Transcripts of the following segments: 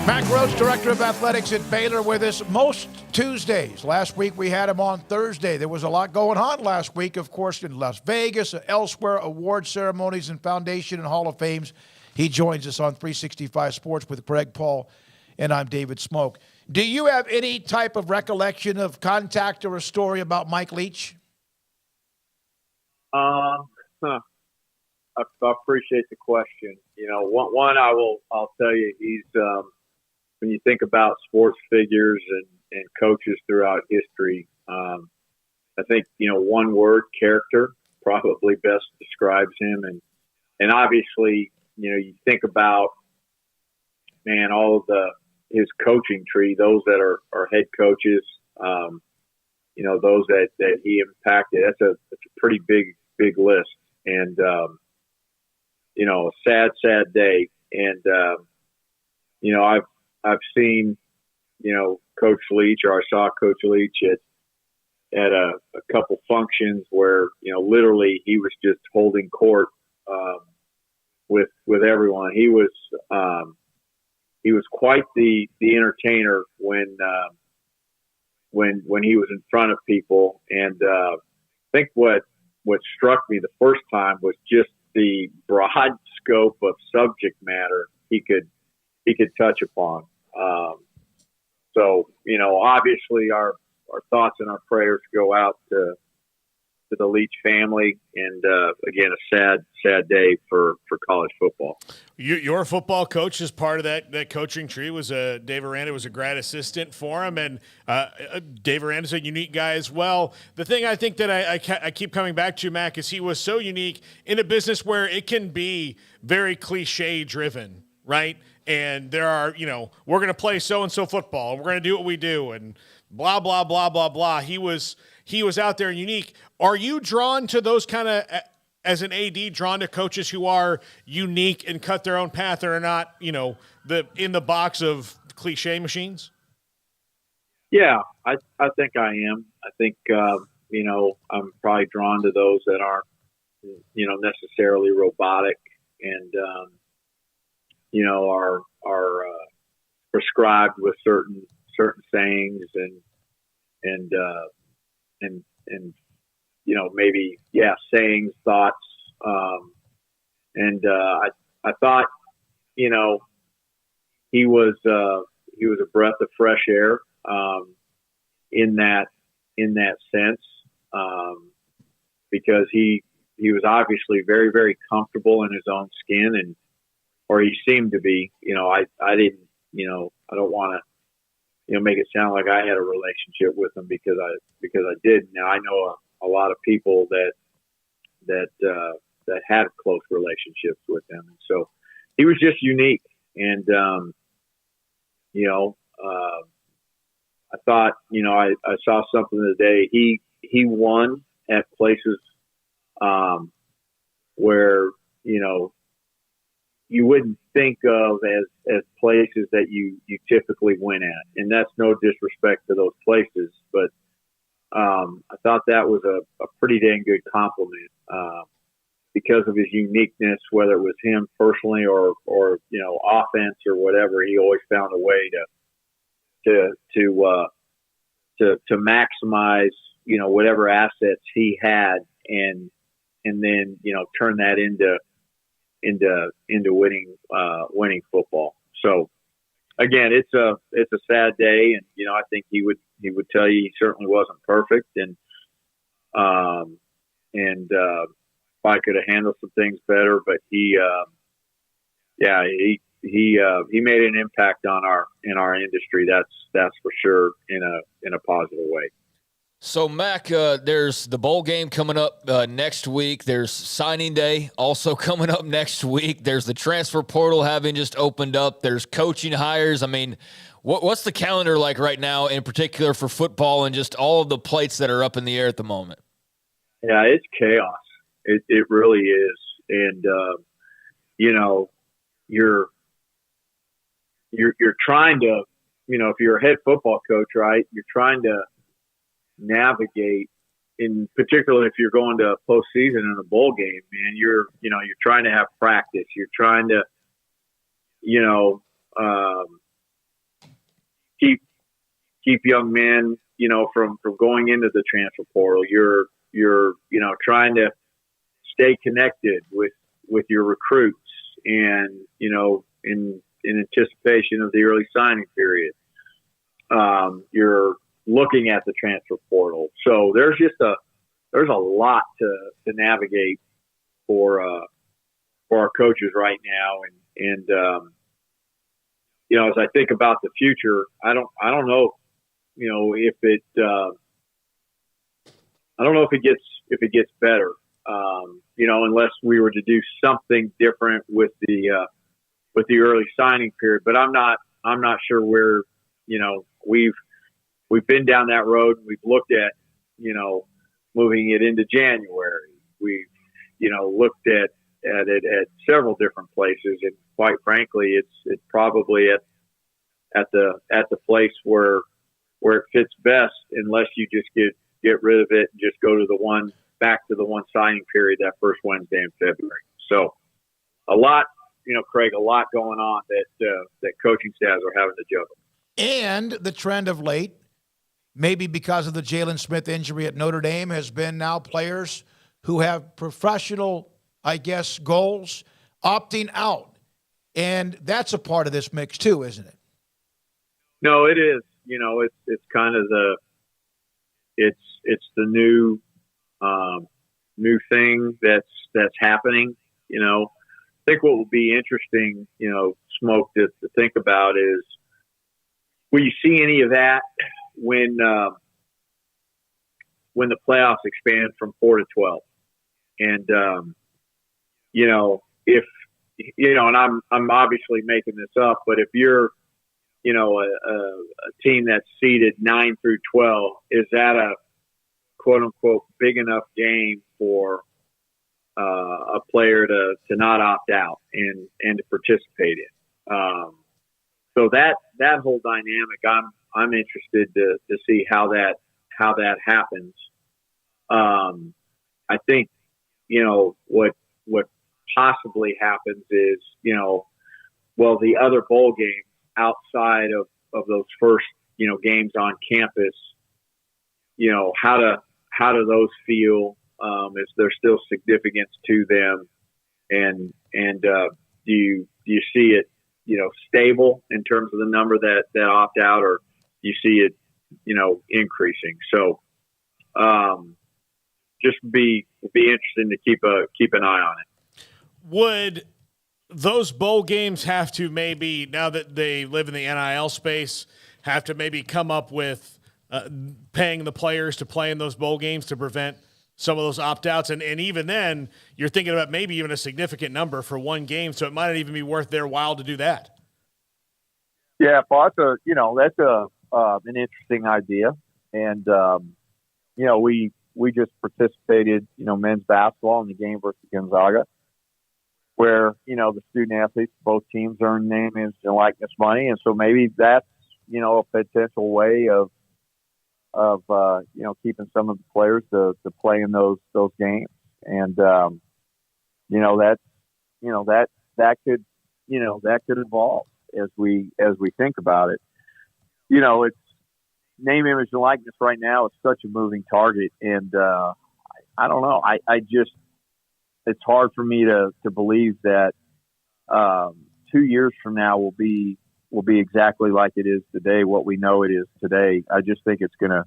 Mack Rhoades, Director of Athletics at Baylor, with us most Tuesdays. Last week we had him on Thursday. There was a lot going on last week, of course, in Las Vegas, elsewhere, award ceremonies and foundation and Hall of Fames. He joins us on 365 Sports with Greg Paul, and I'm David Smoak. Do you have any type of recollection of contact or a story about Mike Leach? I appreciate the question. You know, I'll tell you, he's when you think about sports figures and coaches throughout history, I think, you know, one word, character, probably best describes him. And obviously, you know, you think about, man, all of his coaching tree, those that are head coaches, you know, those that he impacted, that's a pretty big list. And, you know, a sad day. And, you know, I've seen, you know, Coach Leach, or I saw Coach Leach at a couple functions where, you know, literally he was just holding court with everyone. He was quite the entertainer when he was in front of people. And I think what struck me the first time was just the broad scope of subject matter he could touch upon. So, you know, obviously our thoughts and our prayers go out to the Leach family, and again, a sad day for college football. Your football coach, is part of that coaching tree, was Dave Aranda was a grad assistant for him, and Dave Aranda's a unique guy as well. The thing I think that I keep coming back to, Mac, is he was so unique in a business where it can be very cliche driven, right? And there are, you know, we're going to play so-and-so football, and we're going to do what we do, and blah, blah, blah, blah, blah. He was out there and unique. Are you drawn to those kind of, as an AD, drawn to coaches who are unique and cut their own path, or are not, you know, in the box of cliche machines? Yeah, I think I am. I think, you know, I'm probably drawn to those that aren't, you know, necessarily robotic and, you know, are prescribed with certain sayings and you know, maybe, sayings, thoughts. And I thought, you know, he was a breath of fresh air, in that sense, because he was obviously very, very comfortable in his own skin, or he seemed to be. You know, I didn't, you know, I don't want to, you know, make it sound like I had a relationship with him because I didn't. Now I know a lot of people that had close relationships with him, and so he was just unique. And you know, I thought, you know, I saw something today. He won at places where, you know, you wouldn't think of as places that you typically win at. And that's no disrespect to those places, but I thought that was a pretty dang good compliment, because of his uniqueness, whether it was him personally or, you know, offense or whatever. He always found a way to maximize, you know, whatever assets he had, and then, you know, turn that into winning football. So again, it's a sad day, and, you know, I think he would tell you he certainly wasn't perfect, and probably could have handled some things better, but he made an impact in our industry. That's for sure, in a positive way. So, Mac, there's the bowl game coming up next week. There's signing day also coming up next week. There's the transfer portal having just opened up. There's coaching hires. I mean, what's the calendar like right now, in particular for football, and just all of the plates that are up in the air at the moment? Yeah, it's chaos. It really is. And, you know, you're trying to, you know, if you're a head football coach, right, you're trying to navigate, in particular if you're going to a postseason in a bowl game, man, you're trying to have practice. You're trying to, you know, keep young men, from going into the transfer portal. You're trying to stay connected with your recruits and, in anticipation of the early signing period. You're looking at the transfer portal. So there's a lot to navigate for our coaches right now. And as I think about the future, I don't know, if it, I don't know if it gets better, unless we were to do something different with the early signing period. But I'm not sure where, we've been down that road. We've looked at, moving it into January. We've, looked at it at several different places, and quite frankly, it's probably at the place where it fits best, unless you just get rid of it and just go to back to the one signing period that first Wednesday in February. So a lot, Craig, a lot going on that coaching staffs are having to juggle. And the trend of late, maybe because of the Jalen Smith injury at Notre Dame, has been now players who have professional, goals opting out. And that's a part of this mix too, isn't it? No, it is. It's kind of it's the new thing that's happening. I think what will be interesting, Smoak, to think about is, will you see any of that when the playoffs expand from 4 to 12? And if and I'm obviously making this up, but if you're a team that's seeded 9 through 12, is that a quote unquote big enough game for a player to not opt out and to participate in? So that whole dynamic, I'm interested to see how that happens. I think what possibly happens is the other bowl games outside of those first games on campus, how do those feel? Is there still significance to them? And do you see it stable in terms of the number that opt out, or do you see it increasing? So just be interesting to keep an eye on it. Would those bowl games have to, maybe now that they live in the NIL space, have to maybe come up with paying the players to play in those bowl games to prevent some of those opt-outs? And even then, you're thinking about maybe even a significant number for one game, so it might not even be worth their while to do that. Yeah, Paul, that's an interesting idea. And, we just participated, men's basketball in the game versus Gonzaga, where, the student athletes, both teams earn name, image, and likeness money. And so maybe that's, a potential way of keeping some of the players to play in those games. And, that could evolve as we think about it. It's name, image, and likeness right now is such a moving target. And, I don't know. I just, it's hard for me to believe that 2 years from now will be exactly like it is today, what we know it is today. I just think it's gonna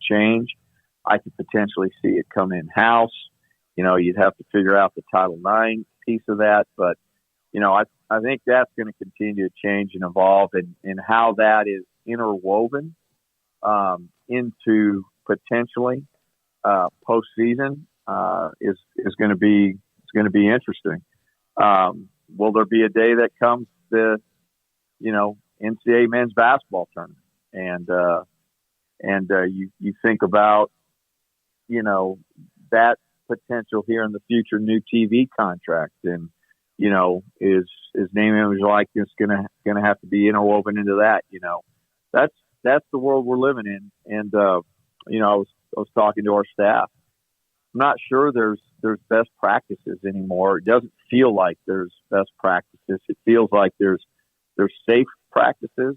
change. I could potentially see it come in house. You'd have to figure out the Title IX piece of that, but I think that's going to continue to change and evolve, and how that is interwoven into potentially postseason is going to be interesting. Will there be a day that comes the NCAA men's basketball tournament, and you think about that potential here in the future, new TV contract, and is name, image, likeness gonna have to be interwoven into that? That's the world we're living in. And I was talking to our staff. I'm not sure there's best practices anymore. It doesn't feel like there's best practices. It feels like there's safe practices,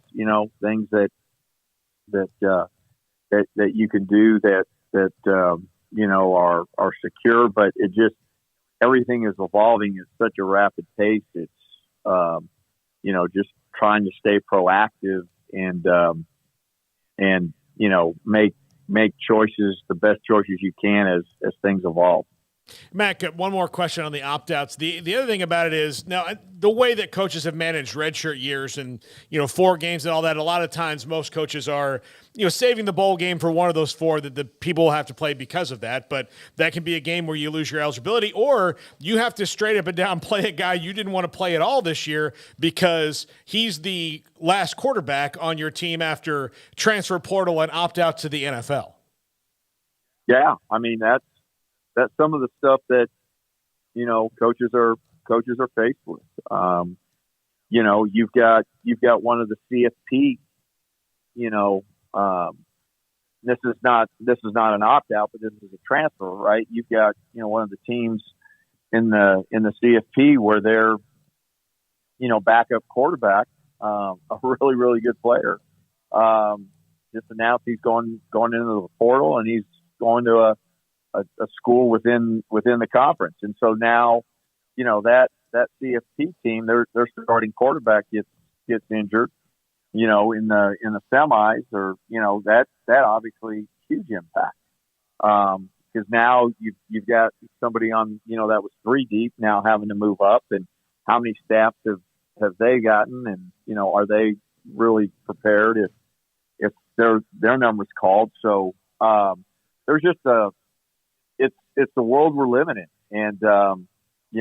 things that that you can do that are secure, but it just, everything is evolving at such a rapid pace. It's, just trying to stay proactive and make choices, the best choices you can as things evolve. Mack, one more question on the opt-outs. The other thing about it is, now, the way that coaches have managed redshirt years and, 4 games and all that, a lot of times most coaches are, saving the bowl game for one of those 4 that the people will have to play because of that. But that can be a game where you lose your eligibility, or you have to straight up and down play a guy you didn't want to play at all this year because he's the last quarterback on your team after transfer portal and opt-out to the NFL. Yeah, I mean, that's some of the stuff that, coaches are faced with. You've got one of the CFP, this is not an opt out, but this is a transfer, right? You've got, one of the teams in the CFP where they're, backup quarterback, a really, really good player. Just announced he's going into the portal, and he's going to a school within the conference. And so now, that CFP team, their starting quarterback gets injured, in the semis, or, that obviously huge impact. Because now you've got somebody on, that was 3 deep now having to move up, and how many staffs have they gotten? And, are they really prepared if their number's called? So, there's just it's the world we're living in. And,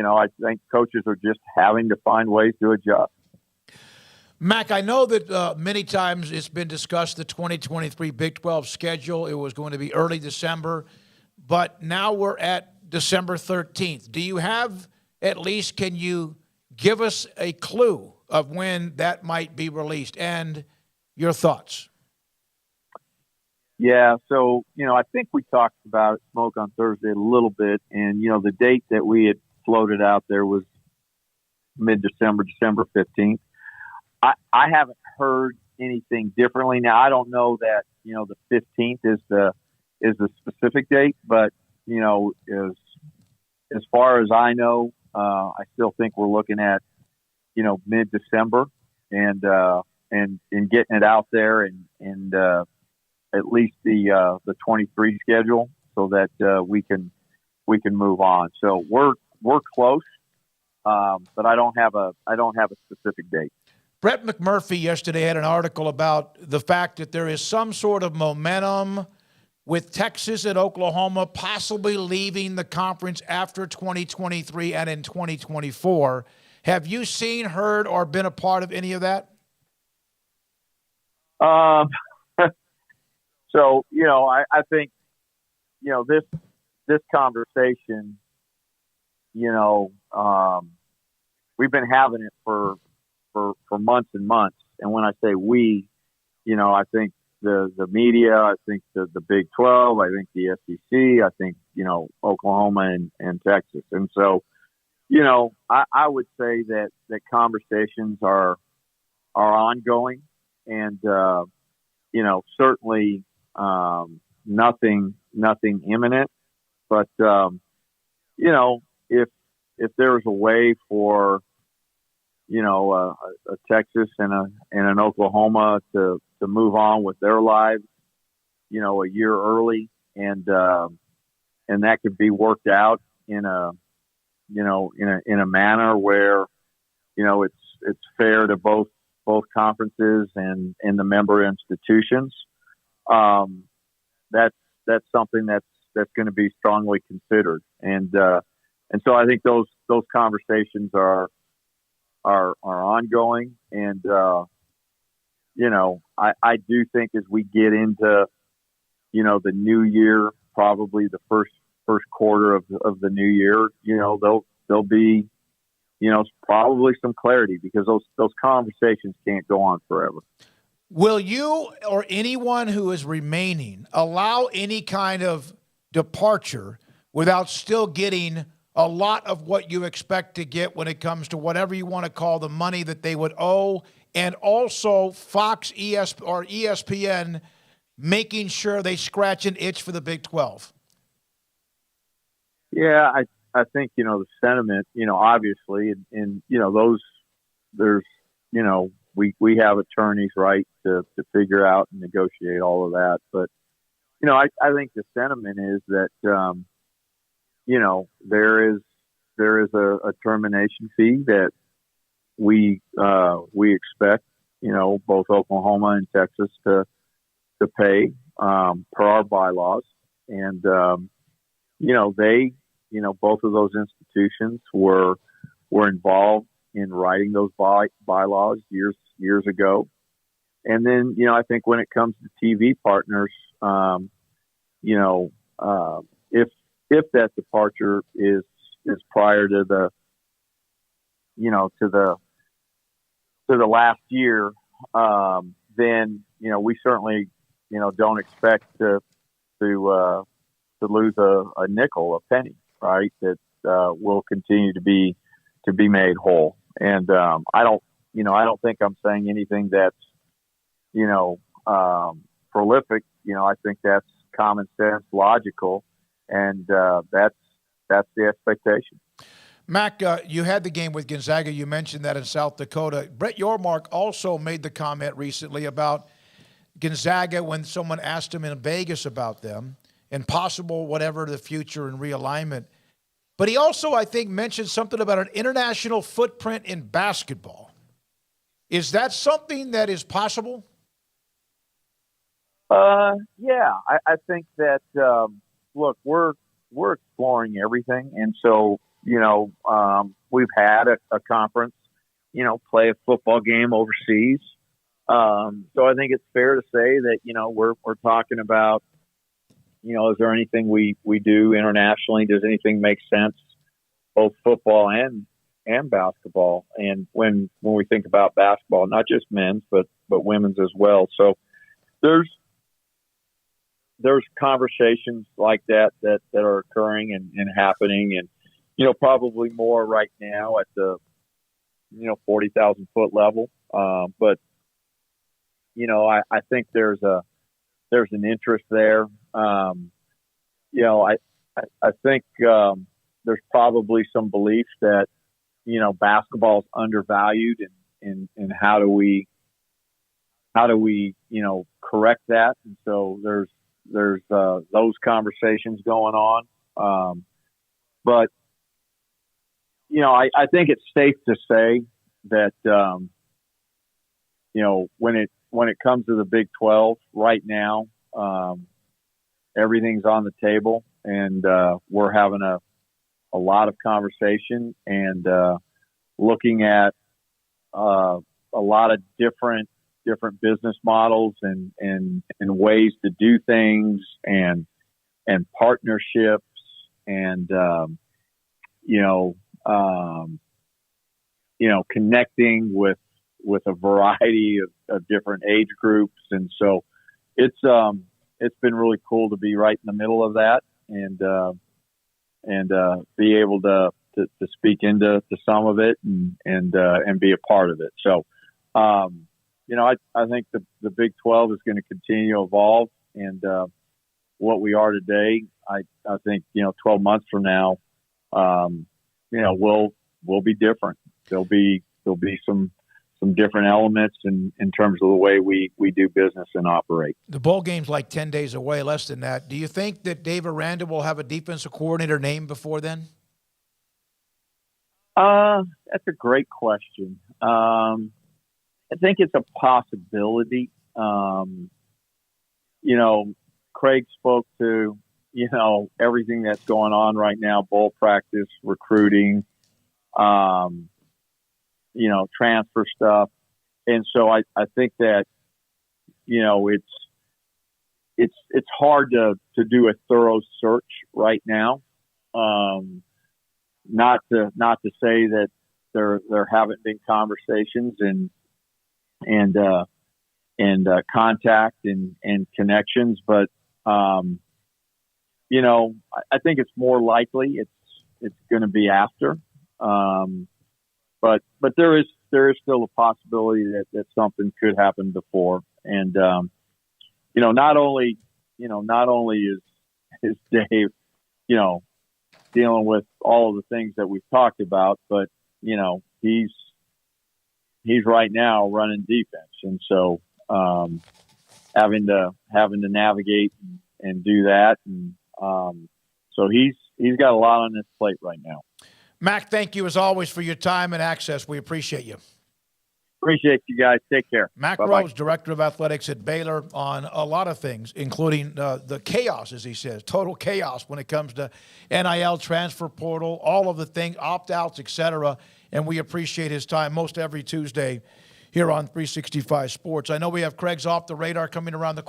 I think coaches are just having to find ways to adjust. Mack, I know that many times it's been discussed, the 2023 Big 12 schedule. It was going to be early December, but now we're at December 13th. Do you have, at least, can you give us a clue of when that might be released and your thoughts? Yeah, so, I think we talked about it, Smoak, on Thursday a little bit, and, the date that we had floated out there was mid-December, December 15th. I haven't heard anything differently. Now, I don't know that, the 15th is the specific date, but, as far as I know, I still think we're looking at, mid-December and getting it out there and at least the 23 schedule, so that we can move on. So we're close, but I don't have a specific date. Brett McMurphy yesterday had an article about the fact that there is some sort of momentum with Texas and Oklahoma possibly leaving the conference after 2023 and in 2024. Have you seen, heard, or been a part of any of that? So, I think, this conversation, we've been having it for months and months. And when I say we, I think the media, I think the Big 12, I think the SEC, I think, Oklahoma and Texas. And so, I would say that conversations are ongoing, and, certainly, nothing imminent, but, if there's a way for, a Texas and an Oklahoma to move on with their lives, a year early, and that could be worked out in a manner where, it's fair to both conferences and the member institutions. That's something that's going to be strongly considered. And so I think those conversations are ongoing. And, I do think as we get into, the new year, probably the first quarter of the new year, there'll be, probably some clarity, because those conversations can't go on forever. Will you or anyone who is remaining allow any kind of departure without still getting a lot of what you expect to get when it comes to whatever you want to call the money that they would owe, and also Fox, ESPN making sure they scratch an itch for the Big 12? Yeah, I think, the sentiment, obviously, and there's, we have attorneys, right, to figure out and negotiate all of that. But, I think the sentiment is that, there is a termination fee that we expect, both Oklahoma and Texas to pay, per our bylaws. And, both of those institutions were involved in writing those bylaws years ago. And then, I think when it comes to TV partners, if that departure is prior to the, to the last year, then, we certainly, don't expect to lose a nickel, a penny, right? That will continue to be made whole. And I don't think I'm saying anything that's prolific. I think that's common sense, logical, and that's the expectation. Mack, you had the game with Gonzaga. You mentioned that in South Dakota. Brett Yormark also made the comment recently about Gonzaga when someone asked him in Vegas about them and possible whatever the future and realignment. But he also, I think, mentioned something about an international footprint in basketball. Is that something that is possible? Yeah, I think that, look, we're exploring everything. And so, we've had a conference, play a football game overseas. So I think it's fair to say that, we're talking about, is there anything we do internationally? Does anything make sense, both football and basketball? And when we think about basketball, not just men's, but women's as well. So there's conversations like that are occurring and happening, and probably more right now at the 40,000 foot level. But I think there's an interest there. I think there's probably some belief that basketball is undervalued, and how do we correct that? And so there's those conversations going on. But I think it's safe to say that when it comes to the Big 12 right now, everything's on the table, and we're having a lot of conversation and looking at a lot of different business models and ways to do things and partnerships and connecting with a variety of different age groups. And so it's been really cool to be right in the middle of that and be able to speak into some of it and be a part of it. So, I think the Big 12 is going to continue to evolve, and what we are today, I think 12 months from now, we'll be different. There'll be some different elements in terms of the way we do business and operate. The bowl game's like 10 days away, less than that. Do you think that Dave Aranda will have a defensive coordinator named before then? That's a great question. I think it's a possibility. Craig spoke to, everything that's going on right now, bowl practice, recruiting, transfer stuff. And so I think that, it's hard to do a thorough search right now. Not to say that there haven't been conversations and contact and connections, but I think it's more likely it's going to be after. But there is still a possibility that something could happen before. And not only is Dave, dealing with all of the things that we've talked about, but he's right now running defense, and so having to navigate and do that, and so he's got a lot on his plate right now. Mack, thank you as always for your time and access. We appreciate you. Appreciate you guys. Take care. Mack Bye-bye. Rhoades, Director of Athletics at Baylor, on a lot of things, including the chaos, as he says, total chaos when it comes to NIL, transfer portal, all of the things, opt-outs, et cetera. And we appreciate his time most every Tuesday here on 365 Sports. I know we have Craig's Off the Radar coming around the